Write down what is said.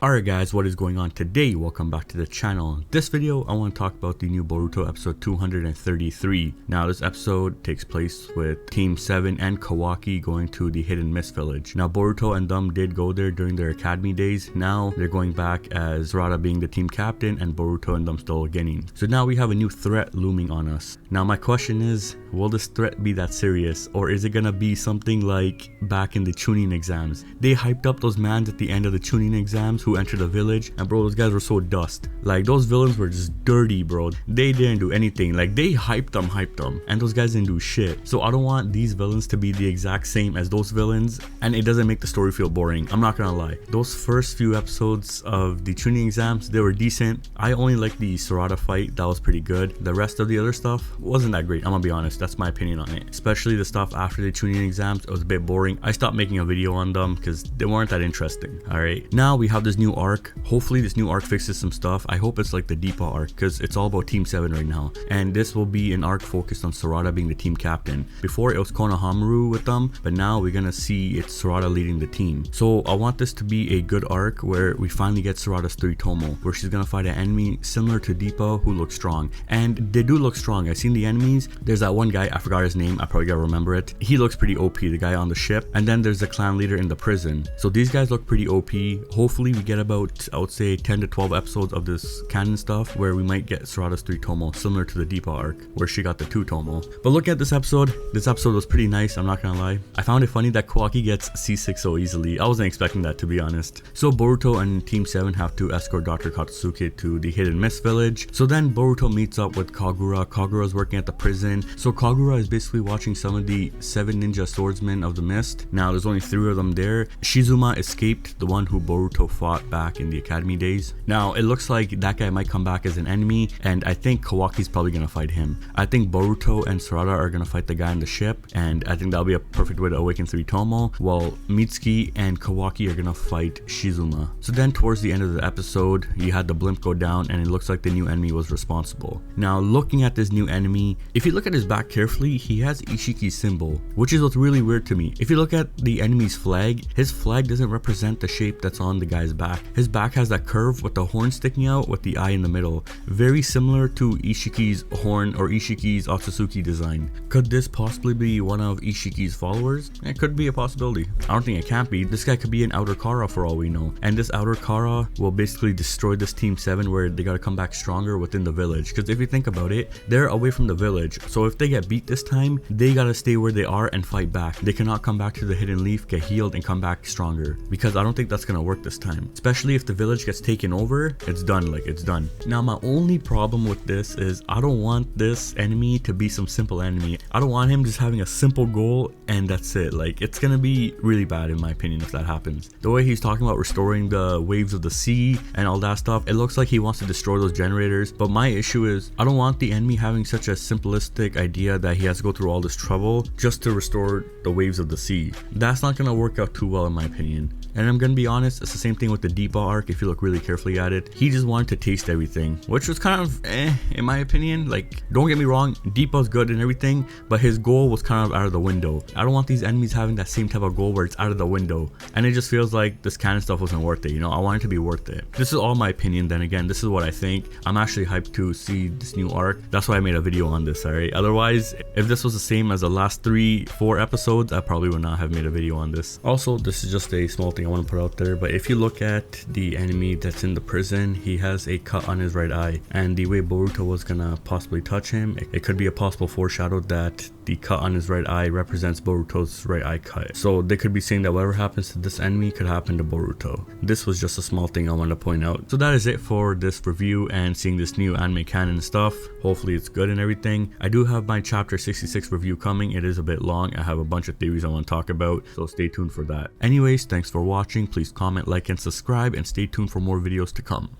Alright guys, what is going on today? Welcome back to the channel. In this video, I want to talk about the new Boruto episode 233. Now this episode takes place with Team 7 and Kawaki going to the Hidden Mist Village. Now Boruto and them did go there during their academy days. Now they're going back as Sarada being the team captain and Boruto and them still beginning. So now we have a new threat looming on us. Now my question is, will this threat be that serious? Or is it gonna be something like back in the Chunin exams? They hyped up those mans at the end of the Chunin exams who entered the village, and bro, those guys were so dust. Like, those villains were just dirty, bro. They didn't do anything. Like, they hyped them, and those guys didn't do shit. So I don't want these villains to be the exact same as those villains, and it doesn't make the story feel boring. I'm not gonna lie. Those first few episodes of the Chunin exams, they were decent. I only liked the Sarada fight. That was pretty good. The rest of the other stuff wasn't that great. I'm gonna be honest. That's my opinion on it. Especially the stuff after the Chunin exams, it was a bit boring. I stopped making a video on them because they weren't that interesting. Alright, now we have this new arc. Hopefully this new arc fixes some stuff. I hope it's like the Deepa arc because it's all about Team 7 right now, and this will be an arc focused on Sarada being the team captain. Before it was Konohamaru with them, but now we're gonna see it's Sarada leading the team. So I want this to be a good arc where we finally get Sarada's 3 Tomo, where she's gonna fight an enemy similar to Deepa who looks strong, and they do look strong. I've seen the enemies. There's that one guy, I forgot his name, I probably gotta remember it. He looks pretty OP, the guy on the ship, and then there's the clan leader in the prison. So these guys look pretty OP. Hopefully we get about, I would say, 10 to 12 episodes of this canon stuff where we might get Sarada's 3 Tomo, similar to the Deepa arc where she got the 2 Tomo. But look at this episode. This episode was pretty nice, I'm not gonna lie. I found it funny that Kawaki gets seasick so easily. I wasn't expecting that, to be honest. So Boruto and Team 7 have to escort Dr. Katsuki to the Hidden Mist Village. So then Boruto meets up with Kagura. Kagura's working at the prison. So Kagura is basically watching some of the 7 ninja swordsmen of the mist. Now there's only 3 of them there. Shizuma escaped, the one who Boruto fought back in the academy days. Now it looks like that guy might come back as an enemy, and I think Kawaki's probably gonna fight him. I think Boruto and Sarada are gonna fight the guy on the ship, and I think that'll be a perfect way to awaken 3 Tomo, while Mitsuki and Kawaki are gonna fight Shizuma. So then towards the end of the episode, you had the blimp go down, and it looks like the new enemy was responsible. Now looking at this new enemy, if you look at his back carefully, he has Ishiki's symbol, which is what's really weird to me. If you look at the enemy's flag, his flag doesn't represent the shape that's on the guy's back. His back has that curve with the horn sticking out with the eye in the middle, very similar to Ishiki's horn or Ishiki's Otsutsuki design. Could this possibly be one of Ishiki's followers? It could be a possibility. I don't think it can't be. This guy could be an outer Kara for all we know, and this outer Kara will basically destroy this Team 7 where they gotta come back stronger within the village. Because if you think about it, they're away from the village, so if they get beat this time, they gotta stay where they are and fight back. They cannot come back to the Hidden Leaf, get healed, and come back stronger, because I don't think that's gonna work this time. Especially if the village gets taken over, it's done. Like, it's done. Now my only problem with this is I don't want this enemy to be some simple enemy. I don't want him just having a simple goal and that's it. Like, it's gonna be really bad in my opinion if that happens. The way he's talking about restoring the waves of the sea and all that stuff, it looks like he wants to destroy those generators, but my issue is I don't want the enemy having such a simplistic idea that he has to go through all this trouble just to restore the waves of the sea. That's not gonna work out too well in my opinion. And I'm gonna be honest, it's the same thing with the Deepa arc. If you look really carefully at it, he just wanted to taste everything, which was kind of in my opinion. Like, don't get me wrong, Deepa's good and everything, but his goal was kind of out of the window. I don't want these enemies having that same type of goal where it's out of the window, and it just feels like this canon stuff wasn't worth it. You know, I want it to be worth it. This is all my opinion. Then again, this is what I think. I'm actually hyped to see this new arc. That's why I made a video on this. Alright, otherwise, if this was the same as the last 3-4 episodes, I probably would not have made a video on this. Also, this is just a small thing I want to put out there, but if you look at the enemy that's in the prison, he has a cut on his right eye, and the way Boruto was gonna possibly touch him, it could be a possible foreshadow that the cut on his right eye represents Boruto's right eye cut. So they could be saying that whatever happens to this enemy could happen to Boruto. This was just a small thing I wanted to point out. So that is it for this review and seeing this new anime canon stuff. Hopefully it's good and everything. I do have my chapter 66 review coming. It is a bit long. I have a bunch of theories I want to talk about, so stay tuned for that. Anyways, thanks for watching. Please comment, like, and subscribe, and stay tuned for more videos to come.